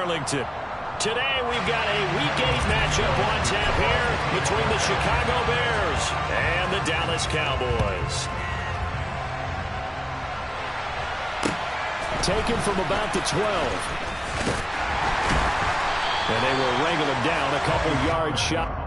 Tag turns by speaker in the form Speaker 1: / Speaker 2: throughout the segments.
Speaker 1: Arlington. Today we've got a Week 8 matchup on tap here between the Chicago Bears and the Dallas Cowboys. Taken from about the 12. And they will wrangle him down a couple yards shot.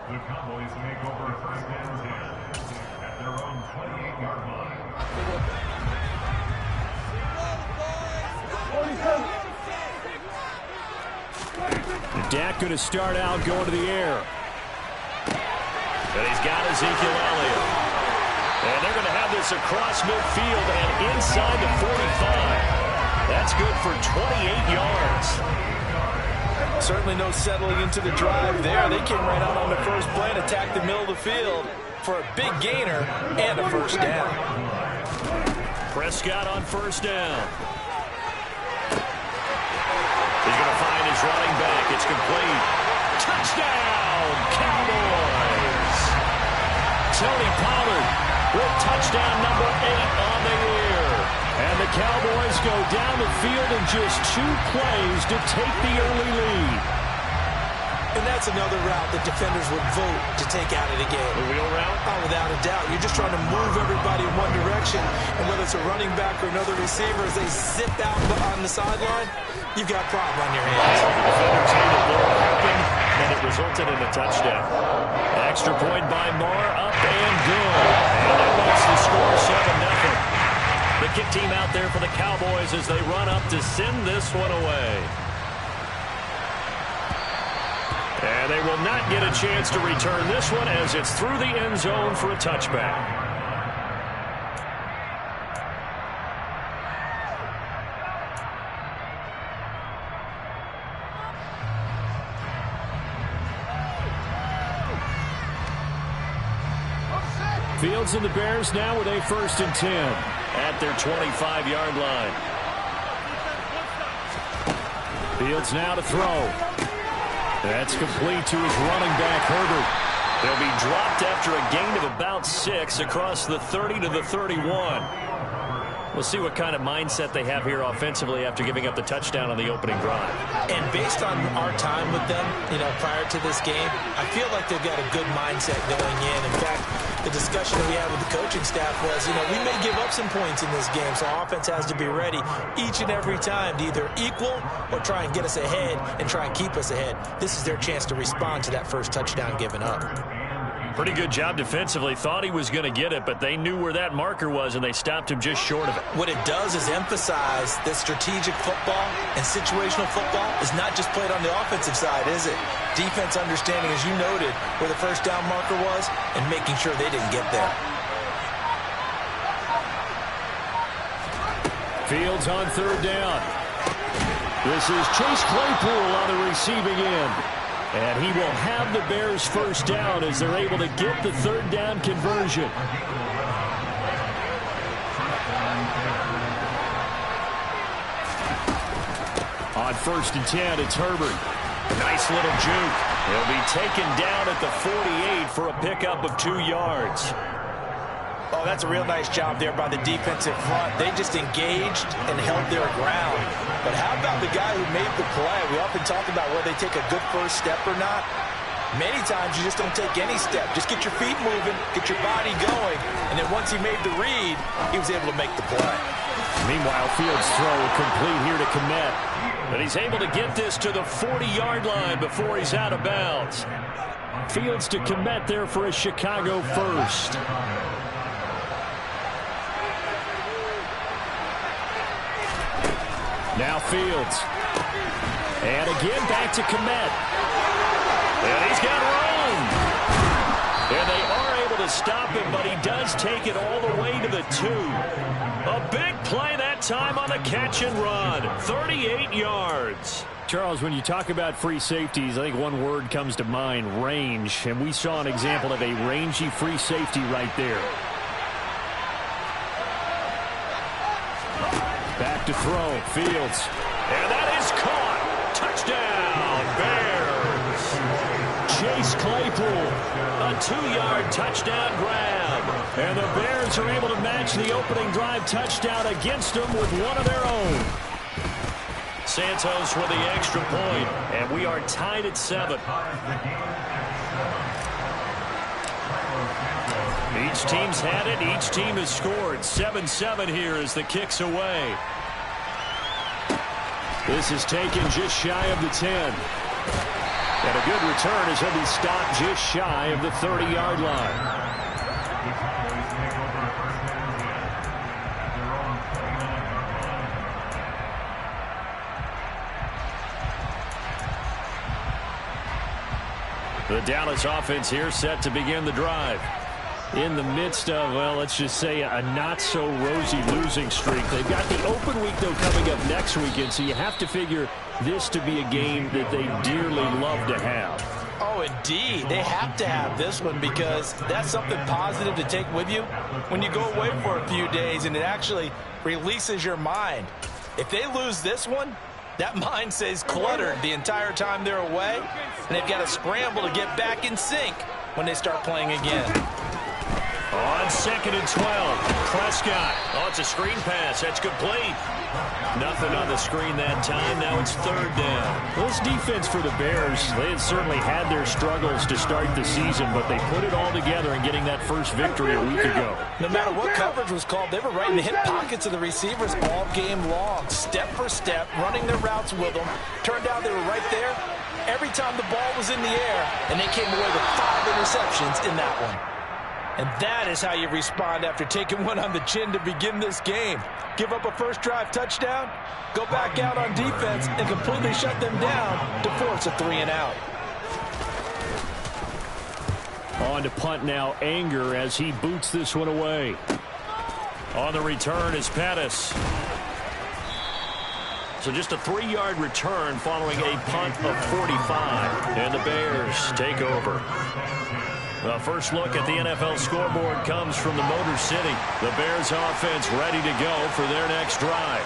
Speaker 2: The Cowboys make over first and 10 at their own 28-yard line.
Speaker 1: Dak going to start out going to the air. But he's got Ezekiel Elliott. And they're going to have this across midfield and inside the 45. That's good for 28 yards.
Speaker 3: Certainly no settling into the drive there. They came right out on the first play and attacked the middle of the field for a big gainer and a first down.
Speaker 1: Prescott on first down. He's going to find his running back. It's complete. Touchdown, Cowboys! Tony Pollard with touchdown number 8 on the year. And the Cowboys go down the field in just 2 plays to take the early lead.
Speaker 3: And that's another route that defenders would vote to take out of the game.
Speaker 1: The wheel route?
Speaker 3: Oh, without a doubt. You're just trying to move everybody in one direction. And whether it's a running back or another receiver, as they zip out on the sideline, you've got a problem on your hands.
Speaker 1: The defenders need a little open, and it resulted in a touchdown. Extra point by Moore, up and good. And that makes the score 7-0. The kick team out there for the Cowboys as they run up to send this one away. And they will not get a chance to return this one as it's through the end zone for a touchback. Fields and the Bears now with a 1st and 10 at their 25-yard line. Fields now to throw. That's complete to his running back, Herbert. They'll be dropped after a gain of about 6 across the 30 to the 31. We'll see what kind of mindset they have here offensively after giving up the touchdown on the opening drive.
Speaker 3: And based on our time with them, prior to this game, I feel like they've got a good mindset going in. In fact, the discussion that we had with the coaching staff was, we may give up some points in this game, so offense has to be ready each and every time to either equal or try and get us ahead and try and keep us ahead. This is their chance to respond to that first touchdown given up.
Speaker 1: Pretty good job defensively. Thought he was going to get it, but they knew where that marker was, and they stopped him just short of it.
Speaker 3: What it does is emphasize that strategic football and situational football is not just played on the offensive side, is it? Defense understanding, as you noted, where the first down marker was and making sure they didn't get there.
Speaker 1: Fields on 3rd down. This is Chase Claypool on the receiving end. And he will have the Bears' first down as they're able to get the 3rd down conversion. On 1st and 10, it's Herbert. Nice little juke. He'll be taken down at the 48 for a pickup of 2 yards.
Speaker 3: Oh, that's a real nice job there by the defensive front. They just engaged and held their ground. But how about the guy who made the play? We often talk about whether they take a good first step or not. Many times you just don't take any step. Just get your feet moving, get your body going, and then once he made the read, he was able to make the play.
Speaker 1: Meanwhile, Fields' throw complete here to Kmet. But he's able to get this to the 40-yard line before he's out of bounds. Fields to Kmet there for a Chicago first. Now Fields. And again back to Kmet. And he's got room. And they are able to stop him, but he does take it all the way to the 2. A big play that time on the catch and run. 38 yards. Charles, when you talk about free safeties, I think one word comes to mind, range. And we saw an example of a rangy free safety right there. Back to throw. Fields. And that is caught. Touchdown, Bears. Chase Claypool, a 2-yard touchdown grab. And the Bears are able to match the opening drive touchdown against them with one of their own. Santos with the extra point, and we are tied at 7. Each team's had it. Each team has scored. 7-7 here as the kick's away. This is taken just shy of the 10. And a good return as he'll be stopped just shy of the 30-yard line. The Dallas offense here set to begin the drive. In the midst of, well, let's just say a not-so-rosy losing streak. They've got the open week, though, coming up next weekend, so you have to figure this to be a game that they dearly love to have.
Speaker 3: Oh, indeed. They have to have this one because that's something positive to take with you when you go away for a few days, and it actually releases your mind. If they lose this one, that mind stays cluttered the entire time they're away, and they've got to scramble to get back in sync when they start playing again.
Speaker 1: On 2nd and 12, Prescott. Oh, it's a screen pass. That's complete. Nothing on the screen that time. Now it's 3rd down. Well, this defense for the Bears, they had certainly had their struggles to start the season, but they put it all together in getting that first victory a week ago.
Speaker 3: No matter what coverage was called, they were right in the hip pockets of the receivers all game long. Step for step, running their routes with them. Turned out they were right there every time the ball was in the air, and they came away with 5 interceptions in that one. And that is how you respond after taking one on the chin to begin this game. Give up a first drive touchdown, go back out on defense, and completely shut them down to force a 3-and-out.
Speaker 1: On to punt now, Anger as he boots this one away. On the return is Pettis. So just a 3-yard return following a punt of 45. And the Bears take over. The first look at the NFL scoreboard comes from the Motor City. The Bears offense ready to go for their next drive.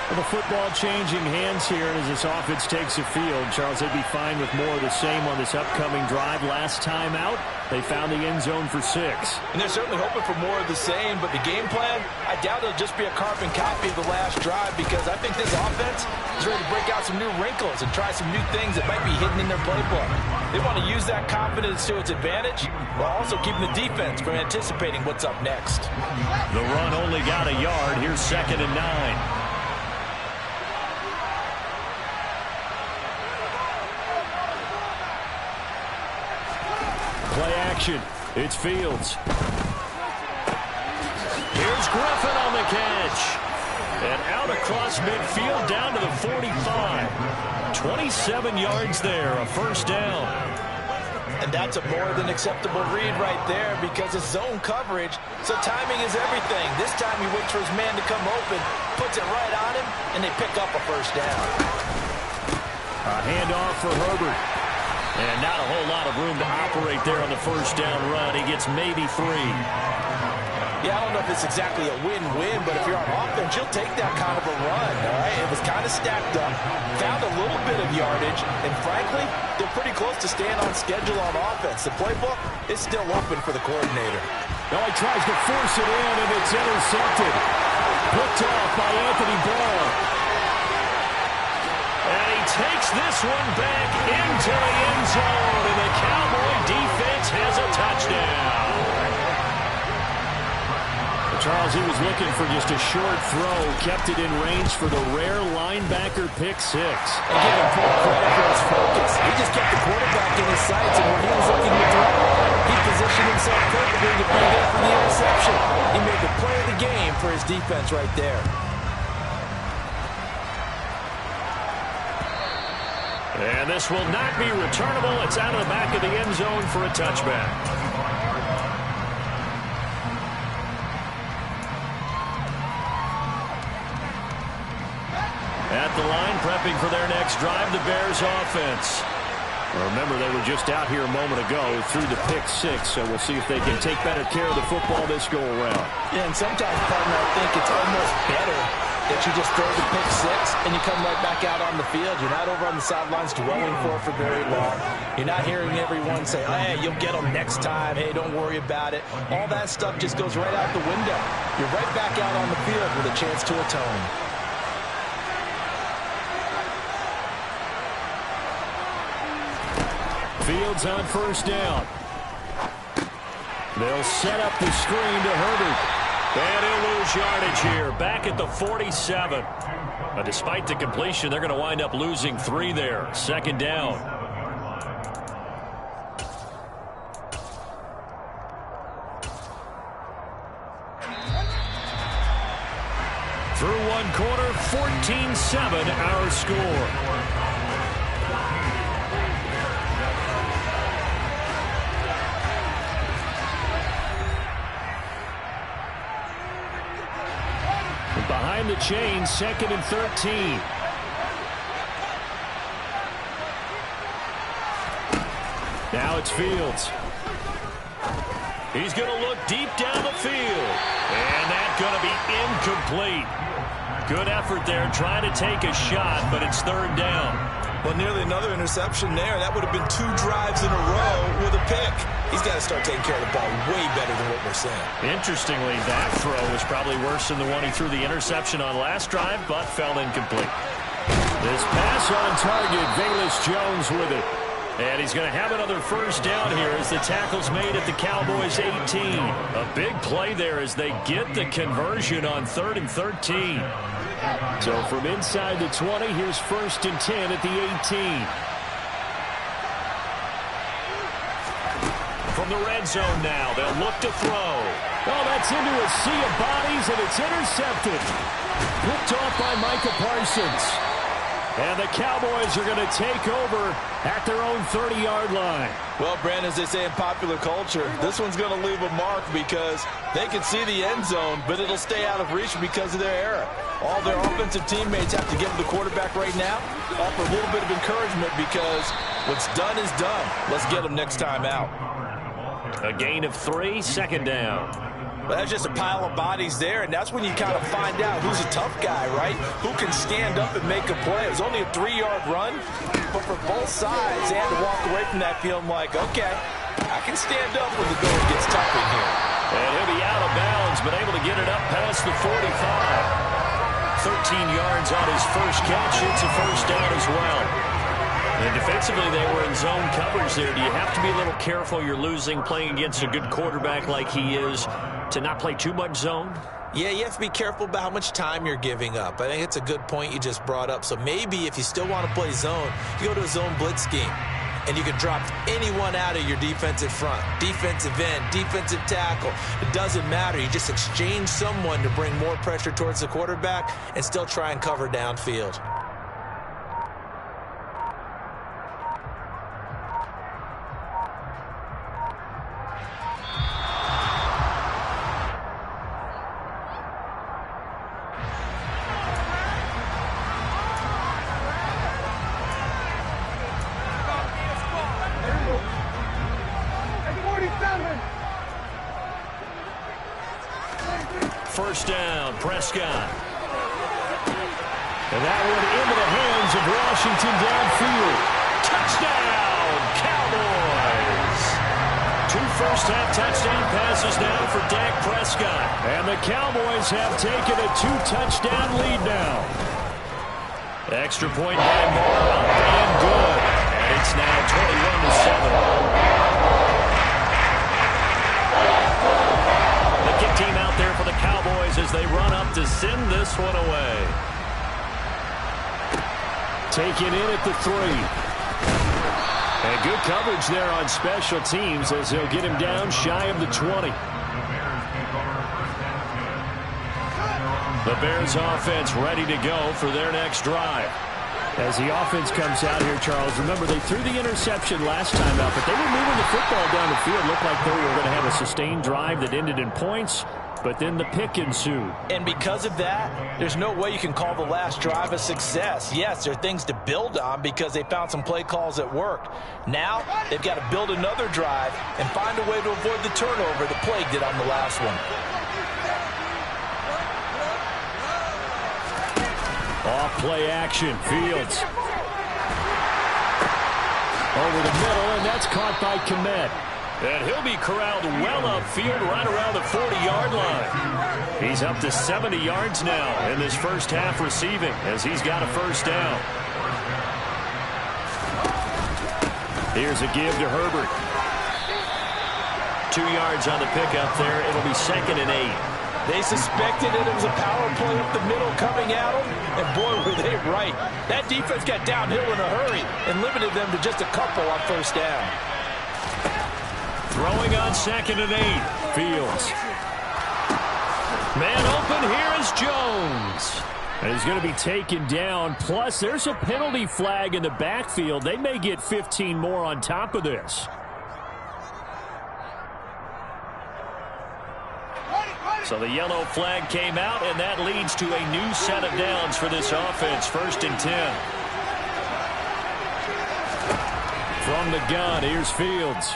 Speaker 1: Well, the football changing hands here as this offense takes the field. Charles, they'd be fine with more of the same on this upcoming drive. Last time out, they found the end zone for 6.
Speaker 3: And they're certainly hoping for more of the same, but the game plan, I doubt it'll just be a carbon copy of the last drive because I think this offense is ready to break out some new wrinkles and try some new things that might be hidden in their playbook. They want to use that confidence to its advantage while also keeping the defense from anticipating what's up next.
Speaker 1: The run only got a yard. Here's 2nd and 9. Play action. It's Fields. Here's Griffin on the catch. And out across midfield down to the 45. 27 yards there, a first down.
Speaker 3: And that's a more than acceptable read right there because it's zone coverage, so timing is everything. This time he waits for his man to come open, puts it right on him, and they pick up a first down.
Speaker 1: A handoff for Herbert. And not a whole lot of room to operate there on the first down run. He gets maybe 3.
Speaker 3: Yeah, I don't know if it's exactly a win-win, but if you're on offense, you'll take that kind of a run, all right? It was kind of stacked up, found a little bit of yardage, and frankly, they're pretty close to staying on schedule on offense. The playbook is still open for the coordinator.
Speaker 1: Now he tries to force it in, and it's intercepted. Picked off by Anthony Barr. takes this one back into the end zone, and the Cowboy defense has a touchdown. Charles, he was looking for just a short throw, kept it in range for the rare linebacker pick six.
Speaker 3: And give him full credit for his focus. He just kept the quarterback in his sights, and when he was looking to throw, he positioned himself perfectly to be there for the interception. He made the play of the game for his defense right there.
Speaker 1: And this will not be returnable. It's out of the back of the end zone for a touchback. At the line, prepping for their next drive, the Bears offense. Remember, they were just out here a moment ago through the pick six, so we'll see if they can take better care of the football this go-around.
Speaker 3: Yeah, and sometimes, partner, I think it's almost better that you just throw the pick six and you come right back out on the field. You're not over on the sidelines dwelling for very long. You're not hearing everyone say, oh, hey, you'll get them next time. Hey, don't worry about it. All that stuff just goes right out the window. You're right back out on the field with a chance to atone.
Speaker 1: Fields on first down. They'll set up the screen to Herbert. And he'll lose yardage here. Back at the 47. Despite the completion, they're going to wind up losing 3 there. Second down. Through one quarter, 14-7 our score. Behind the chain, 2nd and 13. Now it's Fields. He's going to look deep down the field. And that's going to be incomplete. Good effort there trying to take a shot, but it's 3rd down.
Speaker 3: Well, nearly another interception there. That would have been 2 drives in a row with a pick. He's got to start taking care of the ball way better than what we're saying.
Speaker 1: Interestingly, that throw was probably worse than the one he threw the interception on last drive, but fell incomplete. This pass on target, Velus Jones with it. And he's going to have another first down here as the tackle's made at the Cowboys' 18. A big play there as they get the conversion on 3rd and 13. So from inside the 20, here's 1st and 10 at the 18. From the red zone now, they'll look to throw. Oh, that's into a sea of bodies, and it's intercepted. Picked off by Micah Parsons. And the Cowboys are going to take over at their own 30-yard line.
Speaker 3: Well, Brandon, as they say in popular culture, this one's going to leave a mark because they can see the end zone, but it'll stay out of reach because of their error. All their offensive teammates have to give the quarterback right now, offer a little bit of encouragement because what's done is done. Let's get them next time out.
Speaker 1: A gain of 3, 2nd down.
Speaker 3: But that's just a pile of bodies there, and that's when you kind of find out who's a tough guy, right? Who can stand up and make a play. It was only a 3-yard run, but for both sides, they had to walk away from that feeling like, okay, I can stand up when the going gets tough in here.
Speaker 1: And he'll be out of bounds, but able to get it up past the 45. 13 yards on his first catch. It's a first down as well. And defensively, they were in zone coverage there. Do you have to be a little careful? You're losing, playing against a good quarterback like he is, to not play too much zone?
Speaker 3: Yeah, you have to be careful about how much time you're giving up. I think it's a good point you just brought up. So maybe if you still want to play zone, you go to a zone blitz scheme. And you can drop anyone out of your defensive front, defensive end, defensive tackle. It doesn't matter. You just exchange someone to bring more pressure towards the quarterback and still try and cover downfield.
Speaker 1: First down, Prescott. And that one into the hands of Washington downfield. Touchdown, Cowboys! 2 first-half touchdown passes now for Dak Prescott. And the Cowboys have taken a 2-touchdown lead now. Extra point by Moore, up and good. And it's now 21-7. The kick team out there for the Cowboys as they run up to send this one away. Taken in at the 3. And good coverage there on special teams as they'll get him down shy of the 20. The Bears offense ready to go for their next drive. As the offense comes out here, Charles, remember they threw the interception last time out, but they were moving the football down the field. Looked like they were going to have a sustained drive that ended in points, but then the pick ensued.
Speaker 3: And because of that, there's no way you can call the last drive a success. Yes, there are things to build on because they found some play calls that worked. Now they've got to build another drive and find a way to avoid the turnover that plagued it on the last one.
Speaker 1: Off play action, Fields. Over the middle, and that's caught by Kmet. And he'll be corralled well upfield right around the 40-yard line. He's up to 70 yards now in this first half receiving as he's got a first down. Here's a give to Herbert. 2 yards on the pickup there. It'll be 2nd and 8.
Speaker 3: They suspected it was a power play up the middle coming at them, and boy, were they right. That defense got downhill in a hurry and limited them to just a couple on first down.
Speaker 1: Throwing on 2nd and 8. Fields. Man open, here is Jones. And he's going to be taken down. Plus, there's a penalty flag in the backfield. They may get 15 more on top of this. So the yellow flag came out, and that leads to a new set of downs for this offense. 1st and 10. From the gun, here's Fields.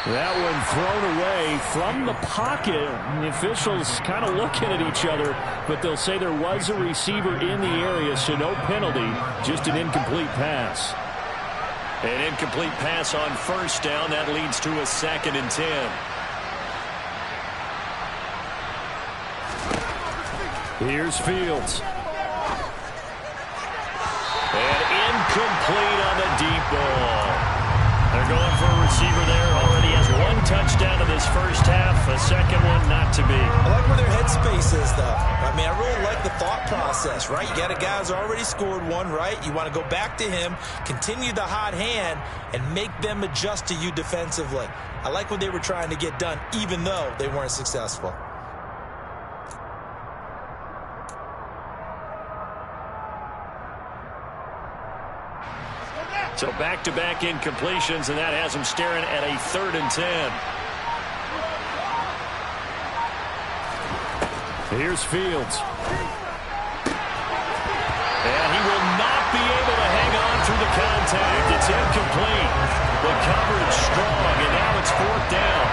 Speaker 1: That one thrown away from the pocket. The officials kind of looking at each other, but they'll say there was a receiver in the area, so no penalty, just an incomplete pass. An incomplete pass on first down. That leads to a 2nd and 10. Here's Fields. And incomplete on the deep ball. They're going for a receiver there. Already has 1 touchdown in this first half. A second one not to be.
Speaker 3: I like where their headspace is, though. I mean, I really like the thought process, right? You got a guy who's already scored 1, right? You want to go back to him, continue the hot hand, and make them adjust to you defensively. I like what they were trying to get done, even though they weren't successful.
Speaker 1: So back-to-back incompletions, and that has him staring at a 3rd and 10. Here's Fields. And he will not be able to hang on through the contact. It's incomplete. The coverage strong, and now it's 4th down.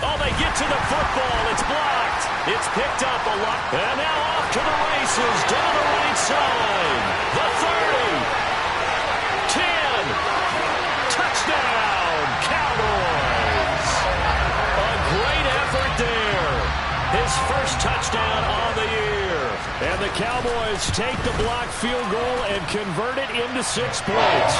Speaker 1: Oh, they get to the football. It's blocked. It's picked up a lot. And now off to the races down the right side. The 30. 10. Touchdown, Cowboys. A great effort there. His first touchdown on the year. And the Cowboys take the blocked field goal and convert it into 6 points.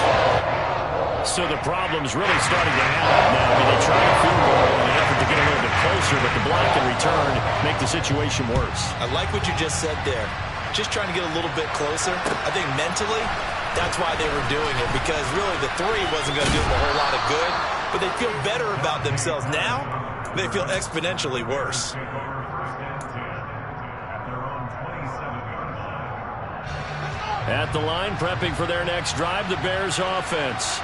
Speaker 1: So the problem's really starting to happen now. I mean, they tried a field goal in an effort to get a little bit closer, but the block and return make the situation worse.
Speaker 3: I like what you just said there. Just trying to get a little bit closer. I think mentally, that's why they were doing it, because really the 3 wasn't going to do them a whole lot of good, but they feel better about themselves. Now, they feel exponentially worse.
Speaker 1: At the line, prepping for their next drive, the Bears offense.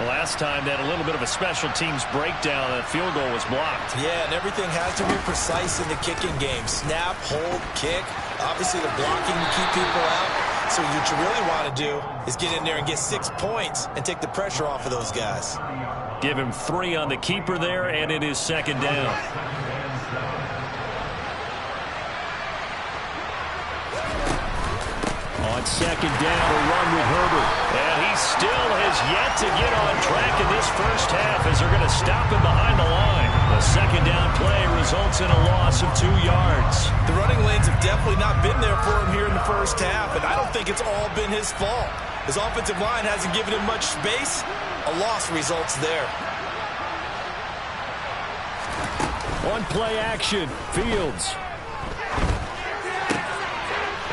Speaker 1: Last time they had a little bit of a special teams breakdown. That field goal was blocked.
Speaker 3: Yeah, and everything has to be precise in the kicking game. Snap, hold, kick. Obviously, the blocking to keep people out. So what you really want to do is get in there and get 6 points and take the pressure off of those guys.
Speaker 1: Give him 3 on the keeper there, and it is 2nd down. On On second down, a run with Herbert. And he still has yet to get on track in this first half as they're going to stop him behind the line. A second down play results in a loss of 2 yards.
Speaker 3: The running lanes have definitely not been there for him here in the first half, and I don't think it's all been his fault. His offensive line hasn't given him much space. A loss results there.
Speaker 1: On play action, Fields.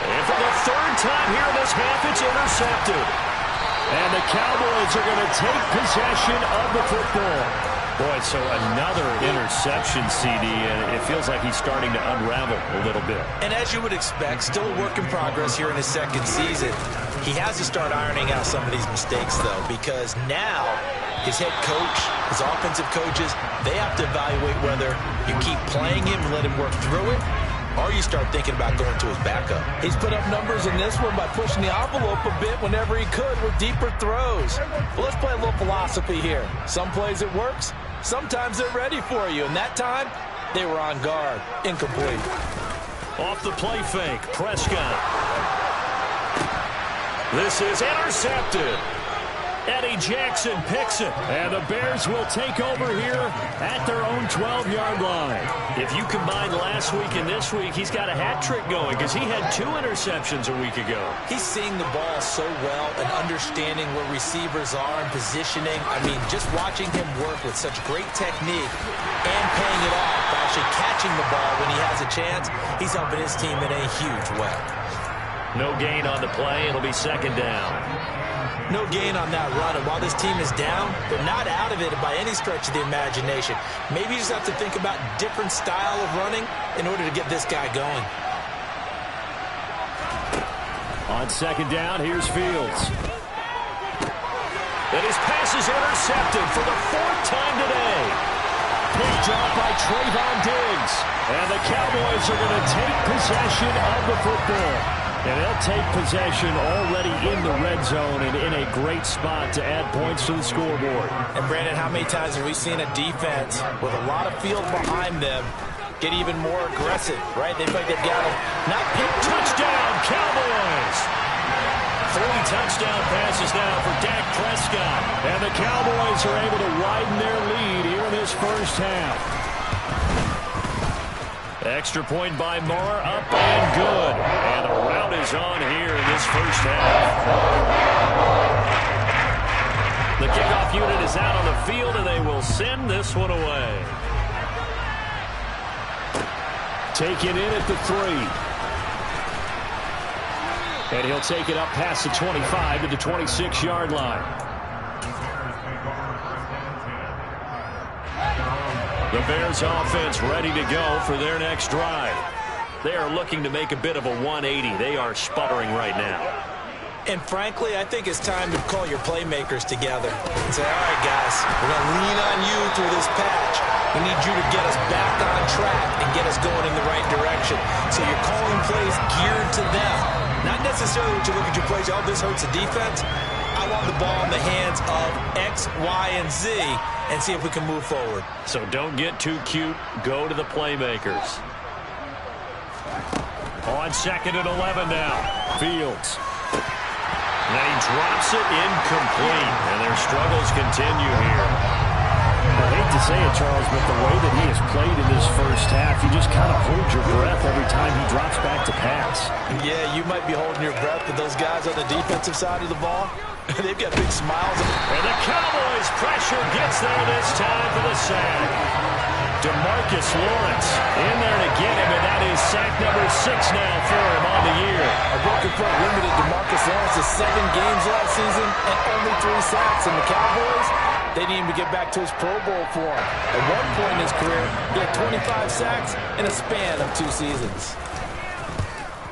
Speaker 1: And for the third time here in this half, it's intercepted. And the Cowboys are going to take possession of the football. Boy, so another interception, CD, and it feels like he's starting to unravel a little bit.
Speaker 3: And as you would expect, still a work in progress here in his second season. He has to start ironing out some of these mistakes, though, because now his head coach, his offensive coaches, they have to evaluate whether you keep playing him and let him work through it, or you start thinking about going to his backup. He's put up numbers in this one by pushing the envelope a bit whenever he could with deeper throws. Well, let's play a little philosophy here. Some plays it works, sometimes they're ready for you, and that time they were on guard. Incomplete.
Speaker 1: Off the play fake, Prescott. This is intercepted. Eddie Jackson picks it. And the Bears will take over here at their own 12-yard line. If you combine last week and this week, he's got a hat trick going because he had 2 interceptions a week ago.
Speaker 3: He's seeing the ball so well and understanding where receivers are and positioning. I mean, just watching him work with such great technique and paying it off by actually catching the ball when he has a chance, he's helping his team in a huge way.
Speaker 1: No gain on the play. It'll be second down.
Speaker 3: No gain on that run, and while this team is down, they're not out of it by any stretch of the imagination. Maybe you just have to think about different style of running in order to get this guy going.
Speaker 1: On second down, here's Fields. And his pass is intercepted for the 4th time today. Picked off by Trayvon Diggs. And the Cowboys are going to take possession of the football. And they'll take possession already in the red zone and in a great spot to add points to the scoreboard.
Speaker 3: And, Brandon, how many times have we seen a defense with a lot of field behind them get even more aggressive, right? They feel like they've got them not picked.
Speaker 1: Touchdown, Cowboys! 3 touchdown passes now for Dak Prescott. And the Cowboys are able to widen their lead here in this first half. Extra point by Moore, up and good. And the rout is on here in this first half. The kickoff unit is out on the field, and they will send this one away. Taken in at the 3. And he'll take it up past the 25 to the 26-yard line. The Bears offense ready to go for their next drive. They are looking to make a bit of a 180. They are sputtering right now.
Speaker 3: And frankly, I think it's time to call your playmakers together and say, all right, guys, we're going to lean on you through this patch. We need you to get us back on track and get us going in the right direction. So you're calling plays geared to them. Not necessarily when you look at your plays, oh, this hurts the defense. I want the ball in the hands of X, Y, and Z and see if we can move forward.
Speaker 1: So don't get too cute. Go to the playmakers. On second and 11 now. Fields. And he drops it incomplete. And their struggles continue here.
Speaker 4: I hate to say it, Charles, but the way that he has played in this first half, you just kind of hold your breath every time he drops back to pass.
Speaker 3: Yeah, you might be holding your breath, but those guys on the defensive side of the ball, they've got big smiles.
Speaker 1: And the Cowboys' pressure gets there this time for the sack. DeMarcus Lawrence in there to get him, and that is sack number 6 now for him on the year.
Speaker 3: A broken foot limited DeMarcus Lawrence to 7 games last season and only 3 sacks. And the Cowboys, they need him to get back to his Pro Bowl form. At one point in his career, he had 25 sacks in a span of 2 seasons.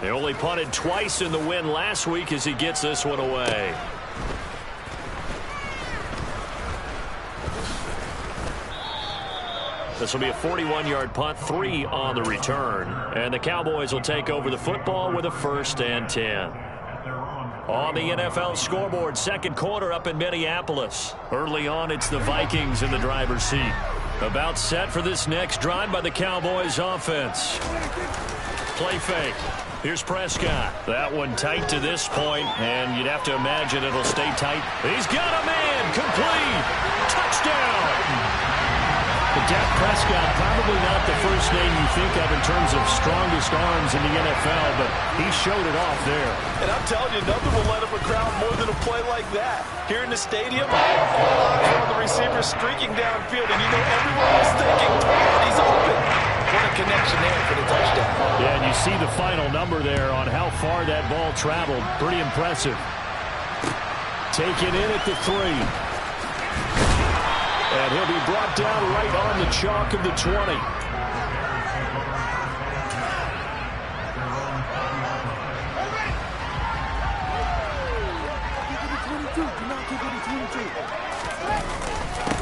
Speaker 1: They only punted twice in the win last week as he gets this one away. This will be a 41-yard punt, 3 on the return. And the Cowboys will take over the football with a 1st and 10. On the NFL scoreboard, second quarter up in Minneapolis. Early on, it's the Vikings in the driver's seat. About set for this next drive by the Cowboys offense. Play fake. Here's Prescott. That one tight to this point, and you'd have to imagine it'll stay tight. He's got a man. Complete. Touchdown.
Speaker 4: Dak Prescott, probably not the first name you think of in terms of strongest arms in the NFL, but he showed it off there.
Speaker 3: And I'm telling you, nothing will let up a crowd more than a play like that. Here in the stadium, all eyes are on the receiver streaking downfield, and you know everyone was thinking, he's open. What a connection there for the touchdown.
Speaker 4: Yeah, and you see the final number there on how far that ball traveled. Pretty impressive. Taken in at the 3. And he'll be brought down right on the chalk of the 20.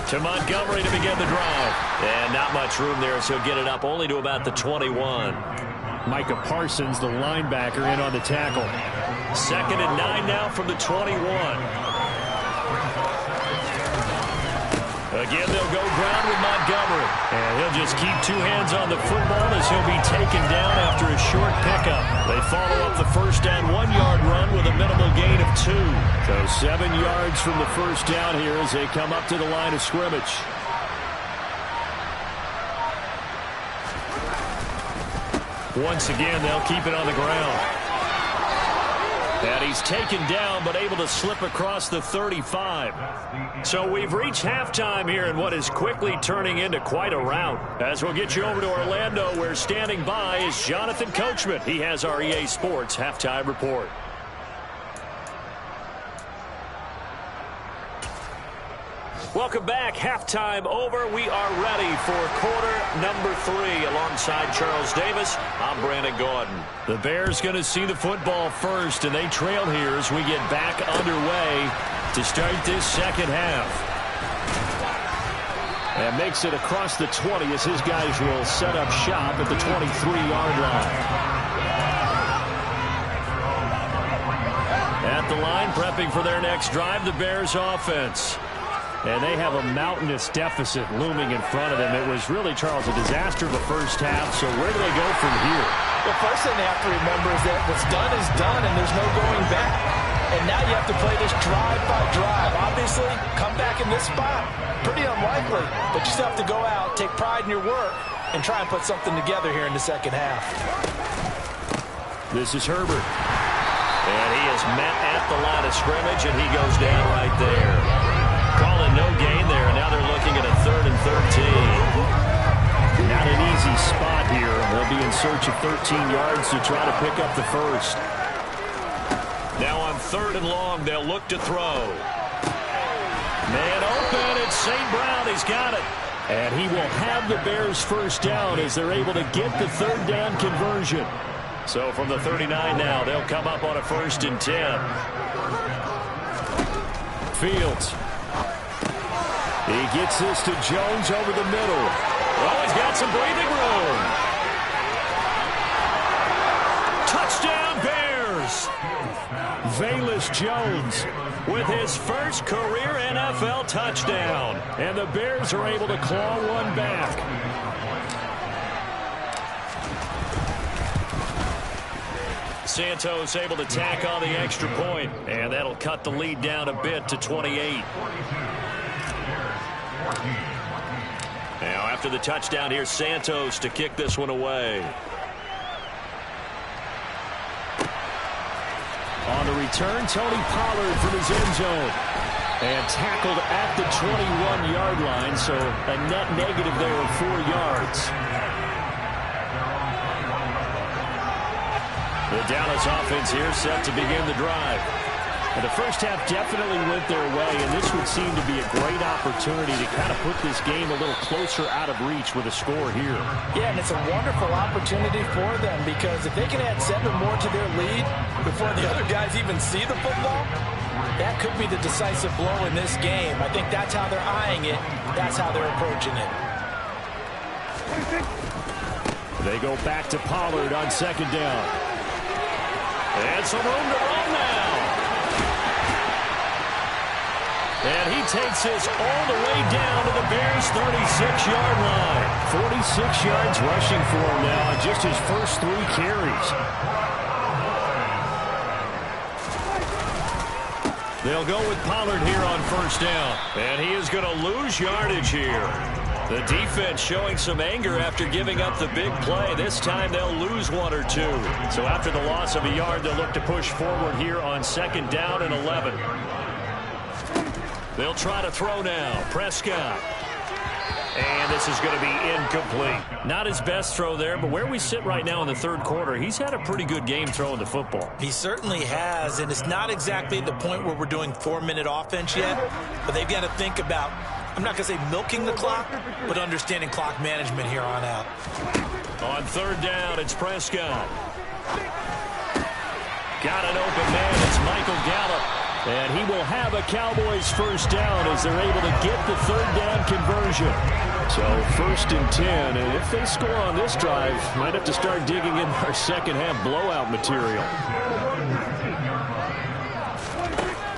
Speaker 1: To Montgomery to begin the drive. And not much room there, so he'll get it up only to about the 21.
Speaker 4: Micah Parsons, the linebacker, in on the tackle.
Speaker 1: 2nd and 9 now from the 21. Again, they'll go ground with Montgomery. And he'll just keep 2 hands on the football as he'll be taken down after a short pickup. They follow up the first down 1-yard run with a minimal gain of 2.
Speaker 4: So 7 yards from the first down here as they come up to the line of scrimmage.
Speaker 1: Once again, they'll keep it on the ground. And he's taken down, but able to slip across the 35. So we've reached halftime here in what is quickly turning into quite a rout. As we'll get you over to Orlando, where standing by is Jonathan Coachman. He has our EA Sports halftime report. Welcome back. Halftime over. We are ready for quarter number 3. Alongside Charles Davis, I'm Brandon Gordon.
Speaker 4: The Bears going to see the football first, and they trail here as we get back underway to start this second half. And makes it across the 20 as his guys will set up shop at the 23-yard line. At the line, prepping for their next drive, the Bears offense. And they have a mountainous deficit looming in front of them. It was really, Charles, a disaster the first half. So where do they go from here?
Speaker 3: The first thing they have to remember is that what's done is done, and there's no going back. And now you have to play this drive by drive. Obviously, come back in this spot, pretty unlikely. But you still have to go out, take pride in your work, and try and put something together here in the second half.
Speaker 4: This is Herbert.
Speaker 1: And he is met at the line of scrimmage, and he goes down right there. Calling no gain there, and now they're looking at a 3rd and 13.
Speaker 4: Not an easy spot here. They'll be in search of 13 yards to try to pick up the first.
Speaker 1: Now on 3rd and long, they'll look to throw. Man open, it's St. Brown. He's got it.
Speaker 4: And he will have the Bears first down as they're able to get the 3rd down conversion.
Speaker 1: So from the 39 now, they'll come up on a 1st and 10.
Speaker 4: Fields. He gets this to Jones over the middle.
Speaker 1: Oh, he's got some breathing room. Touchdown, Bears.
Speaker 4: Velus Jones
Speaker 1: with his first career NFL touchdown.
Speaker 4: And the Bears are able to claw one back.
Speaker 1: Santos able to tack on the extra point, and that'll cut the lead down a bit to 28. Now after the touchdown, here's Santos to kick this one away.
Speaker 4: On the return, Tony Pollard from his end zone. And tackled at the 21-yard line, so a net negative there of 4 yards.
Speaker 1: The Dallas offense here set to begin the drive.
Speaker 4: And the first half definitely went their way, and this would seem to be a great opportunity to kind of put this game a little closer out of reach with a score here.
Speaker 3: Yeah, and it's a wonderful opportunity for them because if they can add 7 more to their lead before the other guys even see the football, that could be the decisive blow in this game. I think that's how they're eyeing it. That's how they're approaching it.
Speaker 4: They go back to Pollard on 2nd down.
Speaker 1: And some room to run now.
Speaker 4: And he takes this all the way down to the Bears' 36-yard line. 46 yards rushing for him now on just his first 3 carries. They'll go with Pollard here on first down. And he is going to lose yardage here. The defense showing some anger after giving up the big play. This time they'll lose 1 or 2. So after the loss of a yard, they'll look to push forward here on second down and 11. They'll try to throw now. Prescott. And this is going to be incomplete. Not his best throw there, but where we sit right now in the third quarter, he's had a pretty good game throwing the football.
Speaker 3: He certainly has, and it's not exactly at the point where we're doing 4-minute offense yet, but they've got to think about, I'm not going to say milking the clock, but understanding clock management here on out.
Speaker 4: On third down, it's Prescott. Got an open man. It's Michael Gallup. And he will have a Cowboys first down as they're able to get the third down conversion. So first and 10. And if they score on this drive, might have to start digging in our second half blowout material.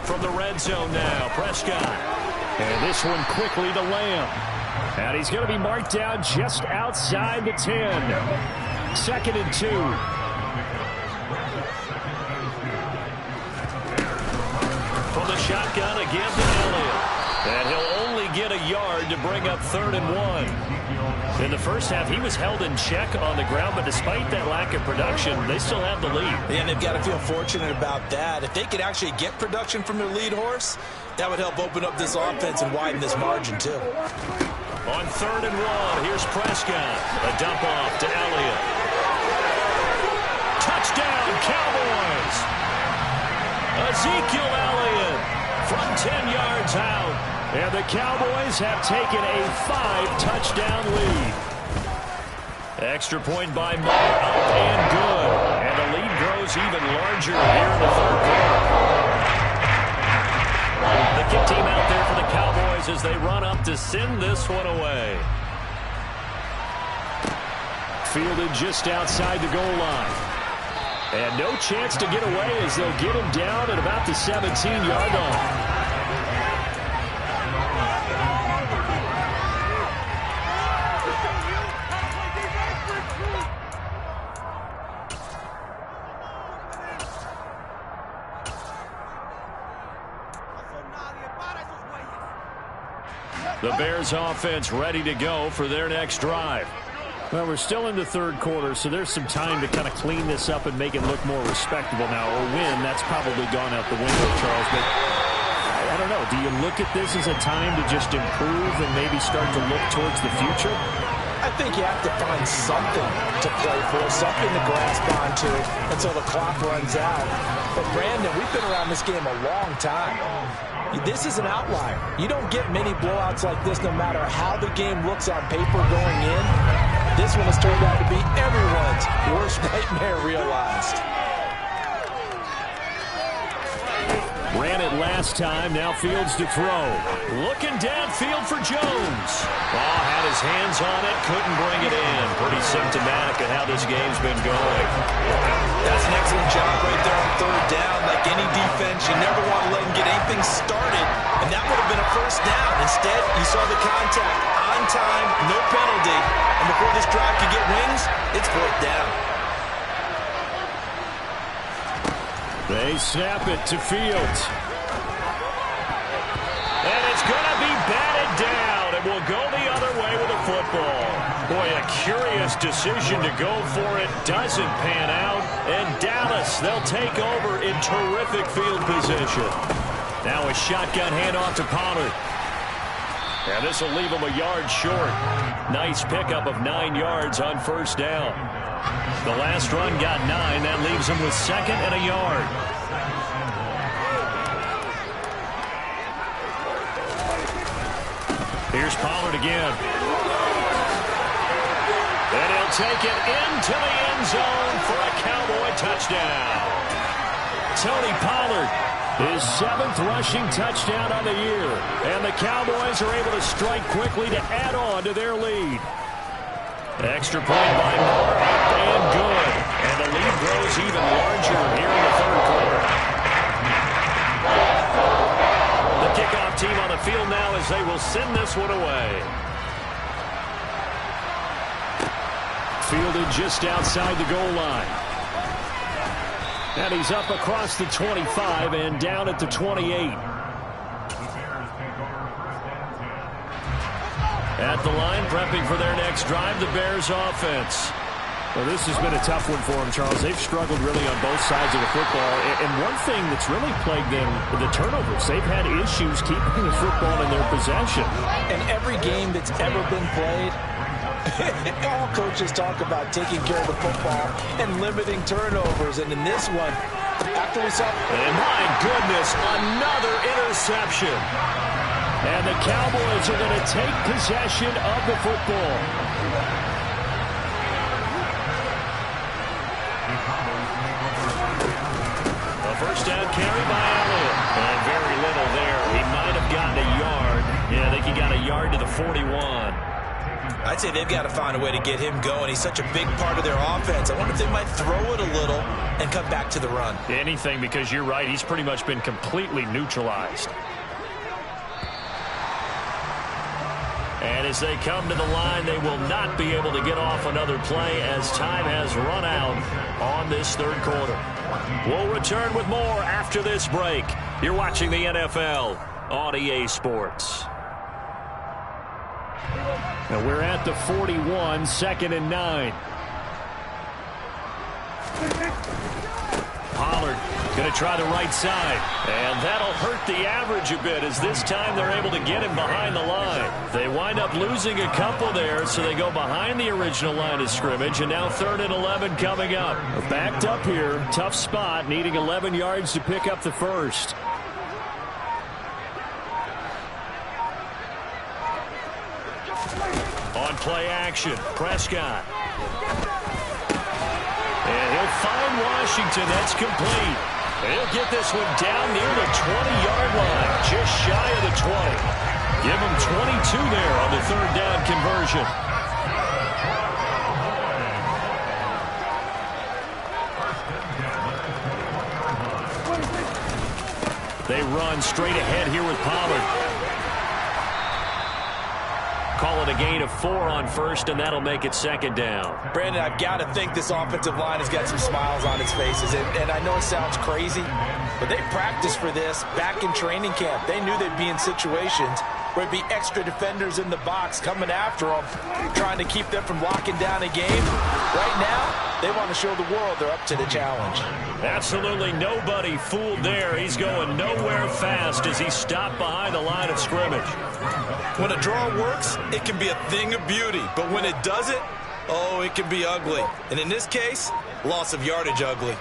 Speaker 4: From the red zone now, Prescott. And this one quickly to Lamb. And he's going to be marked down just outside the 10. Second and 2. From the shotgun again to Elliott. And he'll only get a yard to bring up 3rd and 1. In the first half, he was held in check on the ground, but despite that lack of production, they still have the lead.
Speaker 3: And they've got to feel fortunate about that. If they could actually get production from their lead horse, that would help open up this offense and widen this margin, too.
Speaker 4: On 3rd and 1, here's Prescott. A dump off to Elliott. Touchdown, Cowboys! Ezekiel Elliott from 10 yards out. And the Cowboys have taken a 5-touchdown lead. Extra point by Moore, up and good. And the lead grows even larger here in the third quarter. The kick team out there for the Cowboys as they run up to send this one away. Fielded just outside the goal line. And no chance to get away as they'll get him down at about the 17-yard line. The Bears offense ready to go for their next drive. Well, we're still in the third quarter, so there's some time to kind of clean this up and make it look more respectable now. Or win, that's probably gone out the window, Charles. But I don't know. Do you look at this as a time to just improve and maybe start to look towards the future?
Speaker 3: I think you have to find something to play for, something to grasp onto until the clock runs out. But, Brandon, we've been around this game a long time. This is an outlier. You don't get many blowouts like this no matter how the game looks on paper going in. This one has turned out to be everyone's worst nightmare realized.
Speaker 4: Ran it last time, now fields to throw. Looking downfield for Jones. Ball had his hands on it, couldn't bring it in. Pretty symptomatic of how this game's been going.
Speaker 3: That's an excellent job right there on third down. Like any defense, you never want to let them get anything started, and that would have been a first down. Instead, you saw the contact on time, no penalty, and before this drive could get wings, it's 4th down.
Speaker 4: They snap it to Fields. And it's going to be batted down, and will go the other way with the football. Boy, a curious decision to go for it. Doesn't pan out. And Dallas, they'll take over in terrific field position. Now a shotgun handoff to Pollard. And this will leave him a yard short. Nice pickup of 9 yards on first down. The last run got 9. That leaves him with 2nd and a yard. Here's Pollard again. And he'll take it into the end zone for a Cowboy touchdown. Tony Pollard, his 7th rushing touchdown on the year. And the Cowboys are able to strike quickly to add on to their lead. Extra point by Moore, up and good. And the lead grows even larger here in the third quarter. The kickoff Both team on the field now as they will send this one away. Fielded just outside the goal line. And he's up across the 25 and down at the 28. At the line, prepping for their next drive, the Bears offense.
Speaker 1: Well, this has been a tough one for them, Charles. They've struggled really on both sides of the football. And one thing that's really plagued them, the turnovers. They've had issues keeping the football in their possession.
Speaker 3: And every game that's ever been played, all coaches talk about taking care of the football and limiting turnovers. And in this one, after we saw...
Speaker 4: And my goodness, another interception. And the Cowboys are going to take possession of the football. A first down carry by Elliott. And very little there. He might have gotten a yard. Yeah, I think he got a yard to the 41.
Speaker 3: I'd say they've got to find a way to get him going. He's such a big part of their offense. I wonder if they might throw it a little and come back to the run.
Speaker 4: Anything, because you're right. He's pretty much been completely neutralized. And as they come to the line, they will not be able to get off another play as time has run out on this third quarter. We'll return with more after this break. You're watching the NFL on EA Sports.
Speaker 1: And we're at the 41, 2nd and 9.
Speaker 4: Pollard going to try the right side. And that'll hurt the average a bit as this time they're able to get him behind the line. They wind up losing a couple there, so they go behind the original line of scrimmage. And now 3rd and 11 coming up.
Speaker 1: Backed up here. Tough spot, needing 11 yards to pick up the first.
Speaker 4: On play action, Prescott. And he'll find Washington. That's complete. He'll get this one down near the 20-yard line, just shy of the 20. Give him 22 there on the 3rd down conversion. They run straight ahead here with Pollard. Call it a gain of 4 on first, and that'll make it 2nd down.
Speaker 3: Brandon, I've got to think this offensive line has got some smiles on its faces. And I know it sounds crazy, but they practiced for this back in training camp. They knew they'd be in situations where it'd be extra defenders in the box coming after them, trying to keep them from locking down a game. Right now, they want to show the world they're up to the challenge.
Speaker 4: Absolutely nobody fooled there. He's going nowhere fast as he stopped behind the line of scrimmage.
Speaker 3: When a draw works, it can be a thing of beauty. But when it doesn't, oh, it can be ugly. And in this case, loss of yardage ugly.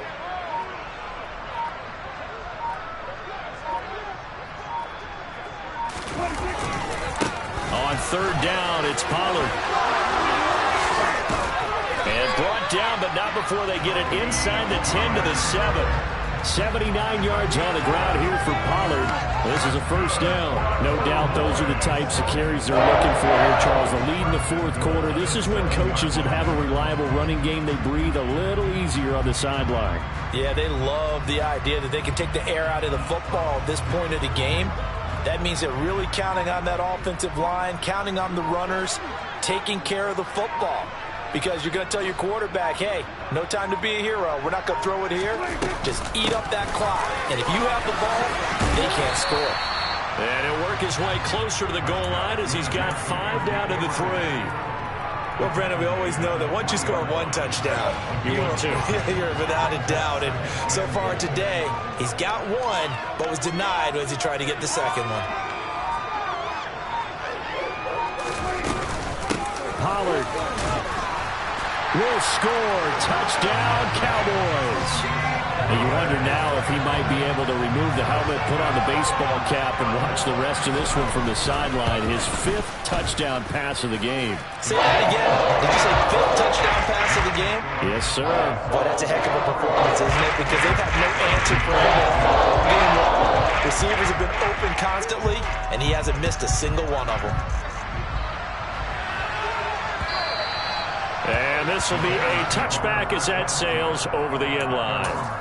Speaker 4: On 3rd down, it's Pollard. And brought down, but not before they get it inside the 10 to the 7. 79 yards on the ground here for Pollard. This is a first down.
Speaker 1: No doubt those are the types of carries they're looking for here, Charles. The lead in the 4th quarter. This is when coaches that have a reliable running game, they breathe a little easier on the sideline.
Speaker 3: Yeah, they love the idea that they can take the air out of the football at this point of the game. That means they're really counting on that offensive line, counting on the runners, taking care of the football. Because you're going to tell your quarterback, hey, no time to be a hero. We're not going to throw it here. Just eat up that clock. And if you have the ball, they can't score.
Speaker 4: And he'll work his way closer to the goal line as he's got 5 down to the 3.
Speaker 3: Well, Brandon, we always know that once you score 1 touchdown, you're without a doubt. And so far today, he's got 1, but was denied as he tried to get the second one.
Speaker 1: Pollard will score. Touchdown, Cowboys. And you wonder now if he might be able to remove the helmet, put on the baseball cap, and watch the rest of this one from the sideline. His 5th touchdown pass of the game.
Speaker 3: Say that again. Did you say 5th touchdown pass of the game?
Speaker 1: Yes, sir.
Speaker 3: Boy, that's a heck of a performance, isn't it? Because they've had no answer for him all game long. Receivers have been open constantly, and he hasn't missed a single one of them.
Speaker 4: And this will be a touchback as that sails over the end line.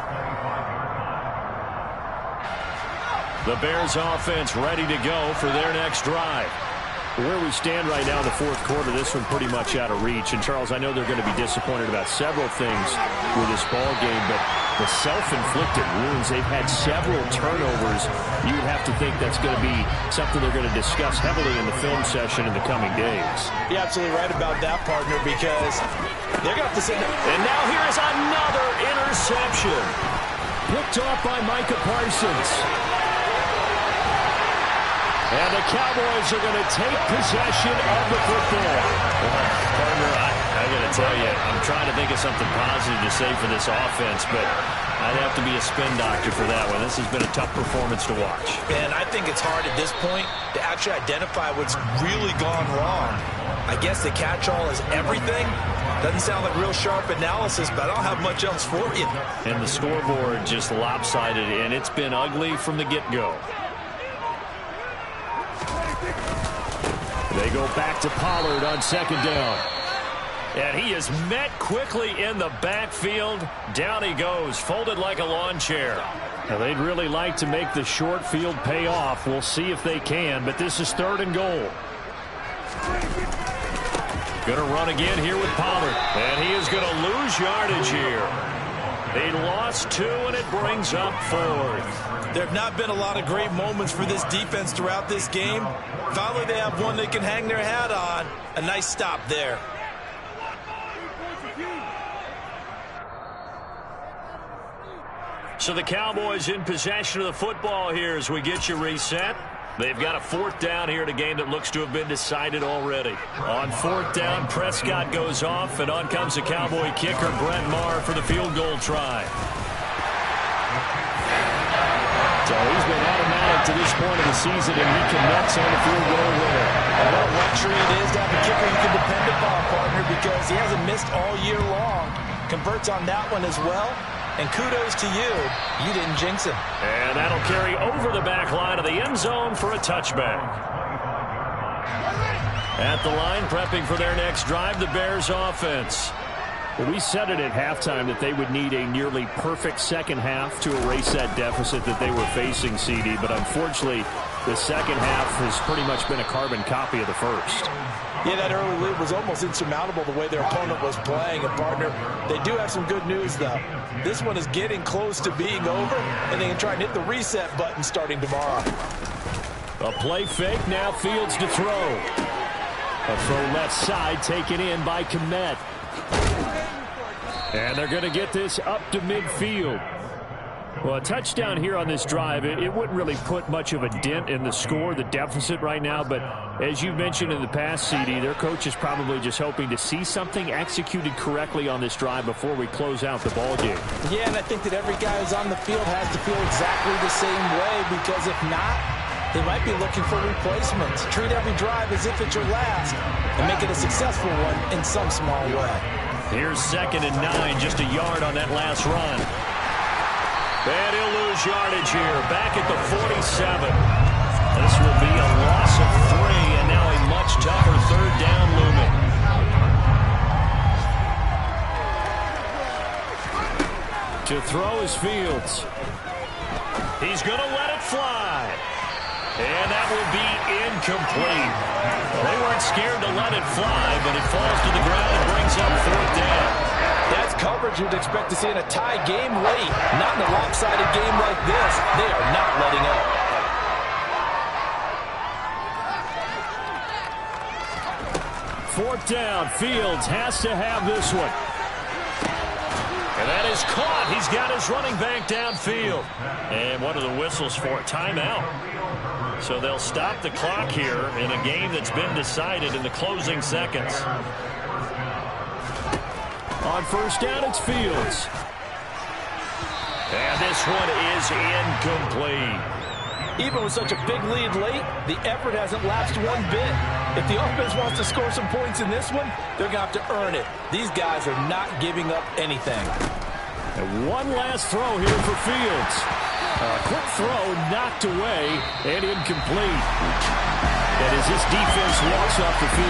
Speaker 4: The Bears offense ready to go for their next drive. Where we stand right now in the fourth quarter, this one pretty much out of reach. And, Charles, I know they're going to be disappointed about several things with this ball game, but the self-inflicted wounds, they've had several turnovers. You would have to think that's going to be something they're going to discuss heavily in the film session in the coming days.
Speaker 3: You're absolutely right about that, partner, because they're going to have to sit there.
Speaker 4: And now here is another interception. Picked off by Micah Parsons. And the Cowboys are going to take possession of the football. Well, partner, I got to tell you, I'm trying to think of something positive to say for this offense, but I'd have to be a spin doctor for that one. This has been a tough performance to watch.
Speaker 3: And I think it's hard at this point to actually identify what's really gone wrong. I guess the catch-all is everything. Doesn't sound like real sharp analysis, but I don't have much else for you.
Speaker 4: And the scoreboard just lopsided, and it's been ugly from the get-go. They go back to Pollard on second down. And he is met quickly in the backfield. Down he goes, folded like a lawn chair. Now, they'd really like to make the short field pay off. We'll see if they can, but this is 3rd and goal. Going to run again here with Pollard. And he is going to lose yardage here. They lost 2, and it brings up 4th.
Speaker 3: There have not been a lot of great moments for this defense throughout this game. Finally, they have one they can hang their hat on. A nice stop there.
Speaker 4: So the Cowboys in possession of the football here as we get you reset. They've got a 4th down here in a game that looks to have been decided already. On 4th down, Prescott goes off, and on comes the Cowboy kicker, Brett Maher, for the field goal try. So he's been automatic to this point of the season, and he connects on the field goal winner.
Speaker 3: And what a luxury it is to have a kicker you can depend upon, partner, because he hasn't missed all year long. Converts on that one as well. And kudos to you. You didn't jinx him.
Speaker 4: And that'll carry over the back line of the end zone for a touchback. At the line, prepping for their next drive, the Bears offense. Well, we said it at halftime that they would need a nearly perfect second half to erase that deficit that they were facing, CD. But unfortunately, the second half has pretty much been a carbon copy of the first.
Speaker 3: Yeah, that early lead was almost insurmountable the way their opponent was playing. And, partner, they do have some good news, though. This one is getting close to being over, and they can try and hit the reset button starting tomorrow.
Speaker 4: A play fake, now Fields to throw. A throw left side taken in by Kmet. And they're going to get this up to midfield. Well, a touchdown here on this drive, it wouldn't really put much of a dent in the score, the deficit right now. But as you mentioned in the past, CD, their coach is probably just hoping to see something executed correctly on this drive before we close out the ball game.
Speaker 3: Yeah, and I think that every guy who's on the field has to feel exactly the same way, because if not, they might be looking for replacements. Treat every drive as if it's your last and make it a successful one in some small way.
Speaker 4: Here's 2nd and 9, just a yard on that last run. And he'll lose yardage here, back at the 47. This will be a loss of 3, and now a much tougher 3rd down looming. To throw is Fields. He's going to let it fly. And that will be incomplete. Well, they weren't scared to let it fly, but it falls to the ground and brings up 4th down.
Speaker 3: That's coverage you'd expect to see in a tie game late. Not in a lopsided game like this. They are not letting up.
Speaker 4: Fourth down. Fields has to have this one. And that is caught. He's got his running back downfield. And what are the whistles for? Timeout. So they'll stop the clock here in a game that's been decided in the closing seconds. On 1st down, it's Fields. And this one is incomplete.
Speaker 3: Even with such a big lead late, the effort hasn't lapsed one bit. If the offense wants to score some points in this one, they're going to have to earn it. These guys are not giving up anything.
Speaker 4: And one last throw here for Fields. A quick throw knocked away and incomplete. And as this defense walks off the field,